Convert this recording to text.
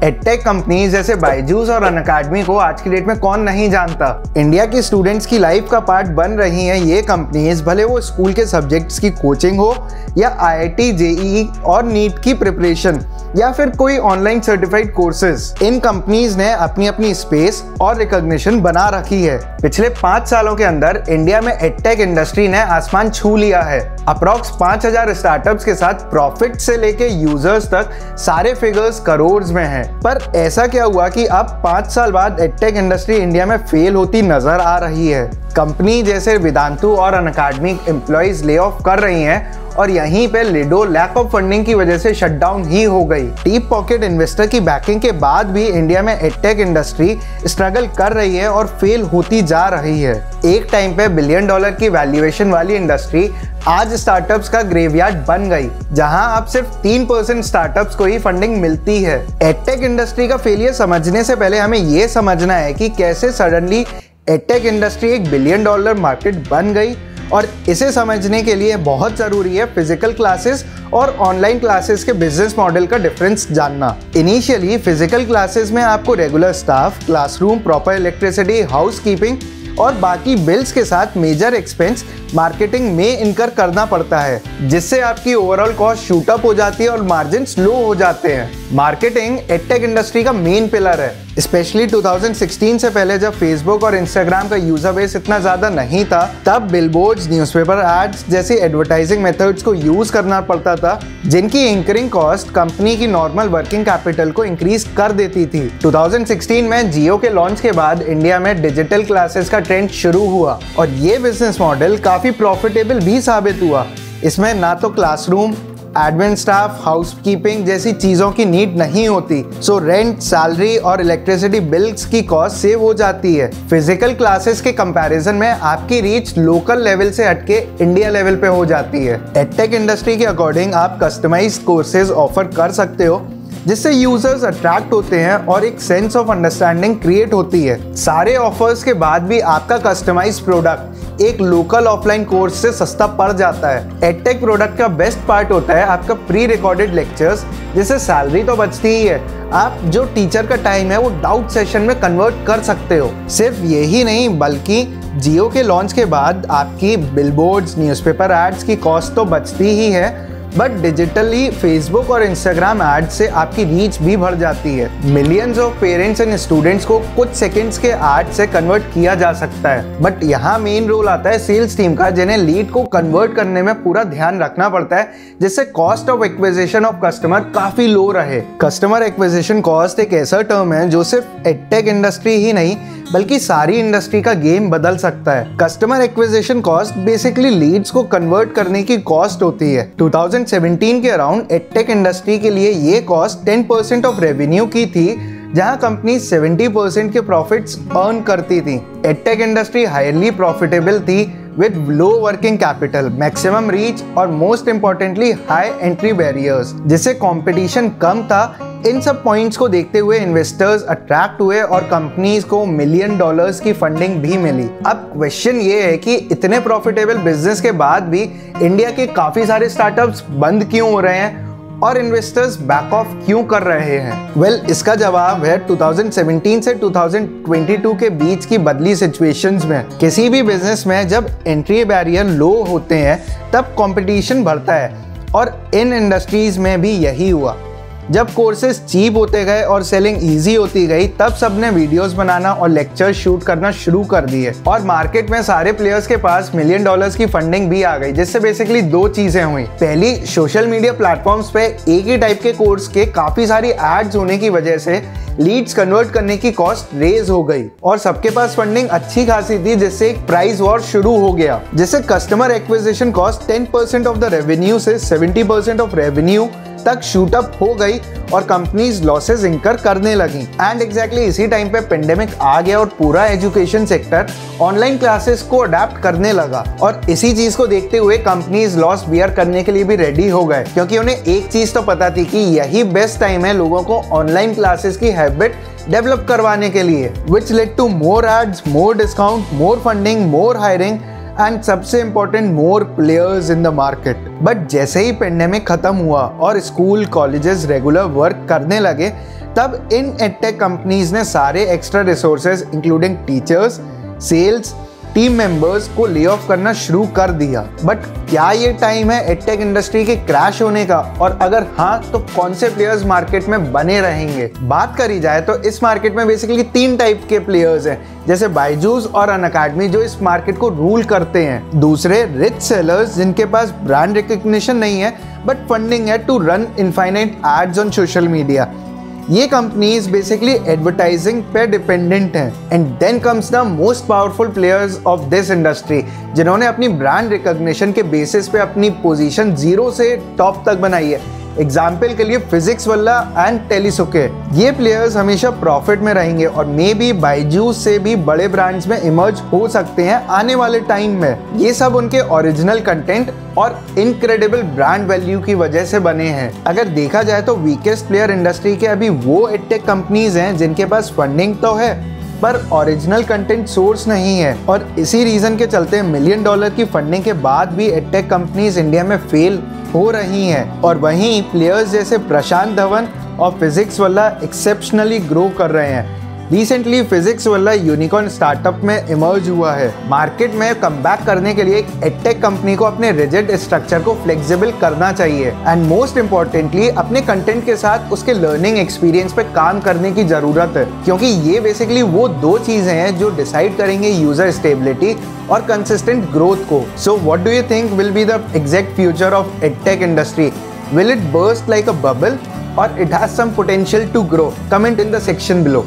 Edtech company जैसे बायजूस और Unacademy को आज की डेट में कौन नहीं जानता। इंडिया के स्टूडेंट्स की लाइफ का पार्ट बन रही हैं ये कंपनीज, भले वो स्कूल के सब्जेक्ट्स की कोचिंग हो या IIT JEE और नीट की प्रिपरेशन या फिर कोई ऑनलाइन सर्टिफाइड कोर्सेज। इन कंपनीज ने अपनी अपनी स्पेस और रिकॉग्निशन बना रखी है। पिछले 5 सालों के अंदर इंडिया में एडटेक इंडस्ट्री ने आसमान छू लिया है। अप्रॉक्स 5000 स्टार्टअप्स के साथ प्रॉफिट से लेके यूजर्स तक सारे फिगर्स करोड़ में हैं। पर ऐसा क्या हुआ कि अब 5 साल बाद एडटेक इंडस्ट्री इंडिया में फेल होती नजर आ रही है। कंपनी जैसे वेदांतु और अनअकैडमी एम्प्लॉइज ले ऑफ कर रही हैं और यहीं पे लिडो लैक ऑफ फंडिंग की वजह से शटडाउन ही हो गई। डीप पॉकेट इन्वेस्टर की बैकिंग के बाद भी इंडिया में एडटेक इंडस्ट्री स्ट्रगल कर रही है और फेल होती जा रही है। एक टाइम पे $1 बिलियन की वैल्यूएशन वाली इंडस्ट्री आज स्टार्टअप्स का ग्रेवयार्ड बन गई, जहां अब सिर्फ 3% स्टार्टअप्स को ही फंडिंग मिलती है। एडटेक इंडस्ट्री का फेलियर समझने से पहले हमें ये समझना है कि कैसे सडनली एडटेक इंडस्ट्री एक $1 बिलियन मार्केट बन गई, और इसे समझने के लिए बहुत ज़रूरी है फिजिकल क्लासेस और ऑनलाइन क्लासेस के बिजनेस मॉडल का डिफरेंस जानना। इनिशियली फिजिकल क्लासेस में आपको regular staff, classroom, proper electricity, housekeeping और बाकी बिल्स के साथ मेजर एक्सपेंस मार्केटिंग में इनकर करना पड़ता है, जिससे आपकी ओवरऑल कॉस्ट शूट अप हो जाती है और मार्जिन लो हो जाते हैं। मार्केटिंग एडटेक इंडस्ट्री का मेन पिलर है। स्पेशली 2016 से पहले जब फेसबुक और इंस्टाग्राम का यूजर बेस इतना ज्यादा नहीं था, तब बिलबोर्ड्स, न्यूज़पेपर एड्स जैसी एडवर्टाइजिंग मेथड्स को यूज करना पड़ता था, जिनकी एंकरिंग कॉस्ट कंपनी की नॉर्मल वर्किंग कैपिटल को इंक्रीज कर देती थी। 2016 में जियो के लॉन्च के बाद इंडिया में डिजिटल क्लासेस का ट्रेंड शुरू हुआ और ये बिजनेस मॉडल काफी प्रॉफिटेबल भी साबित हुआ। इसमें ना तो क्लासरूम, एडमिन स्टाफ, हाउसकीपिंग जैसी चीजों की नीड नहीं होती, सो रेंट, सैलरी और इलेक्ट्रिसिटी बिल्स की कॉस्ट सेव हो जाती है। फिजिकल क्लासेस के कंपैरिजन में आपकी रीच लोकल लेवल से हटके इंडिया लेवल पे हो जाती है। एडटेक इंडस्ट्री के अकॉर्डिंग आप कस्टमाइज्ड कोर्सेज ऑफर कर सकते हो, जिससे यूजर्स अट्रैक्ट होते हैं और एक सेंस ऑफ अंडरस्टैंडिंग क्रिएट होती है। सारे ऑफर्स के बाद भी आपका कस्टमाइज प्रोडक्ट एक लोकल ऑफलाइन कोर्स से सस्ता पड़ जाता है। एडटेक प्रोडक्ट का बेस्ट पार्ट होता है आपका प्री रिकॉर्डेड लेक्चर्स, जिससे सैलरी तो बचती ही है, आप जो टीचर का टाइम है वो डाउट सेशन में कन्वर्ट कर सकते हो। सिर्फ यही नहीं, बल्कि जियो के लॉन्च के बाद आपकी बिलबोर्ड्स, न्यूज़पेपर एड्स की कॉस्ट तो बचती ही है, बट डिजिटली फेसबुक और इंस्टाग्राम एड से आपकी रीच भी बढ़ जाती है। Millions of parents and students को कुछ सेकंड्स के एड से कन्वर्ट किया जा सकता है। बट यहाँ मेन रोल आता है सेल्स टीम का, जिन्हें लीड को कन्वर्ट करने में पूरा ध्यान रखना पड़ता है, जिससे cost of acquisition of customer काफी लो रहे। कस्टमर एक्विजिशन कॉस्ट एक ऐसा टर्म है जो सिर्फ एडटेक इंडस्ट्री ही नहीं बल्कि सारी इंडस्ट्री का गेम बदल सकता है। Customer acquisition cost basically leads को कन्वर्ट करने की कॉस्ट होती है। 2017 के अराउंड एडटेक इंडस्ट्री के लिए ये कॉस्ट 10% ऑफ रेवेन्यू की थी, जहां कंपनी 70% के प्रॉफिट्स अर्न करती थी। एडटेक इंडस्ट्री हाईली प्रॉफिटेबल थी with low working capital, maximum reach और most importantly high entry barriers, जिससे कंपटीशन कम था। इन सब पॉइंट्स को देखते हुए इन्वेस्टर्स अट्रैक्ट हुए और कंपनीज को $1 मिलियन की फंडिंग भी मिली। अब क्वेश्चन ये है कि इतने प्रॉफिटेबल बिजनेस के बाद भी इंडिया के काफी सारे स्टार्टअप्स बंद क्यों हो रहे हैं और इन्वेस्टर्स बैक ऑफ क्यों कर रहे हैं? वेल, इसका जवाब है 2017 से 2022 के बीच की बदली सिचुएशंस में। किसी भी बिजनेस में जब एंट्री बैरियर लो होते हैं तब कंपटीशन बढ़ता है, और इन इंडस्ट्रीज में भी यही हुआ। जब कोर्सेज चीप होते गए और सेलिंग इजी होती गई, तब सबने वीडियोस बनाना और लेक्चर शूट करना शुरू कर दिए, और मार्केट में सारे प्लेयर्स के पास $1 मिलियन की फंडिंग भी आ गई, जिससे बेसिकली 2 चीजें हुई। पहली, सोशल मीडिया प्लेटफॉर्म्स पे एक ही टाइप के कोर्स के काफी सारी एड्स होने की वजह से लीड्स कन्वर्ट करने की कॉस्ट रेज हो गई और सबके पास फंडिंग अच्छी खासी थी, जिससे एक प्राइस वॉर शुरू हो गया, जिससे customer acquisition cost 10% of the revenue से 70% ऑफ रेवेन्यू तक शूट अप हो गई और कंपनीज लॉसेस इंकर करने लगी। एंड एग्जैक्टली इसी टाइम पे पेंडेमिक आ गया और पूरा एजुकेशन सेक्टर ऑनलाइन क्लासेस को अडेप्ट करने लगा, और इसी चीज को देखते हुए कंपनीज लॉस बियर करने के लिए भी रेडी हो गए, क्योंकि उन्हें एक चीज तो पता थी कि यही बेस्ट टाइम है लोगों को ऑनलाइन क्लासेस की हैबिट डेवलप करवाने के लिए, which led to more ads, more discount, more funding, more hiring and सबसे important more players in the market. But जैसे ही पेंडेमिक खत्म हुआ और स्कूल, कॉलेजेस रेगुलर वर्क करने लगे, तब इन एडटेक कंपनीज ने सारे extra resources including teachers, sales, team members को ले ऑफ करना शुरू कर दिया। बट क्या ये टाइम है एडटेक इंडस्ट्री के क्रैश होने का, और अगर हाँ तो कौन से प्लेयर्स मार्केट में बने रहेंगे? बात करी जाए तो इस मार्केट में बेसिकली 3 टाइप के प्लेयर्स हैं, जैसे बायजूस और अनअकैडमी जो इस मार्केट को रूल करते हैं। दूसरे रिच सेलर्स जिनके पास ब्रांड रिकग्निशन नहीं है बट फंडिंग है to run infinite ads on social media. ये कंपनीज बेसिकली एडवर्टाइजिंग पे डिपेंडेंट हैं। And then comes the most powerful players of this industry, जिन्होंने अपनी ब्रांड रिकॉग्निशन के बेसिस पे अपनी पोजीशन 0 से टॉप तक बनाई है। एग्जाम्पल के लिए फिजिक्स वाला एंड टेलीसुके। ये प्लेयर्स हमेशा प्रॉफिट में रहेंगे और मे बी बायजूस से भी बड़े ब्रांड्स में इमर्ज हो सकते हैं आने वाले टाइम में। ये सब उनके ओरिजिनल कंटेंट और इनक्रेडिबल ब्रांड वैल्यू की वजह से बने हैं। अगर देखा जाए तो वीकेस्ट प्लेयर इंडस्ट्री के अभी वो एडटेक कंपनीज हैं जिनके पास फंडिंग तो है पर ओरिजिनल कंटेंट सोर्स नहीं है, और इसी रीजन के चलते $1 मिलियन की फंडिंग के बाद भी एडटेक कंपनीज इंडिया में फेल हो रही हैं। और वहीं प्लेयर्स जैसे प्रशांत धवन और फिजिक्स वाला एक्सेप्शनली ग्रो कर रहे हैं। रिसेंटली फिजिक्स वाला यूनिकॉर्न स्टार्टअप में इमर्ज हुआ है। मार्केट में कमबैक करने के लिए एक एडटेक कंपनी को अपने रिजिड स्ट्रक्चर को फ्लेक्सिबल करना चाहिए एंड मोस्ट इंपॉर्टेंटली अपने कंटेंट के साथ उसके लर्निंग एक्सपीरियंस पे काम करने की जरूरत है, क्योंकि ये बेसिकली वो 2 चीजें हैं जो डिसाइड करेंगे यूजर स्टेबिलिटी और कंसिस्टेंट ग्रोथ को। So what do you think will be the exact future of edtech industry? Will it burst like a bubble or it has some potential to grow? Comment in the section below.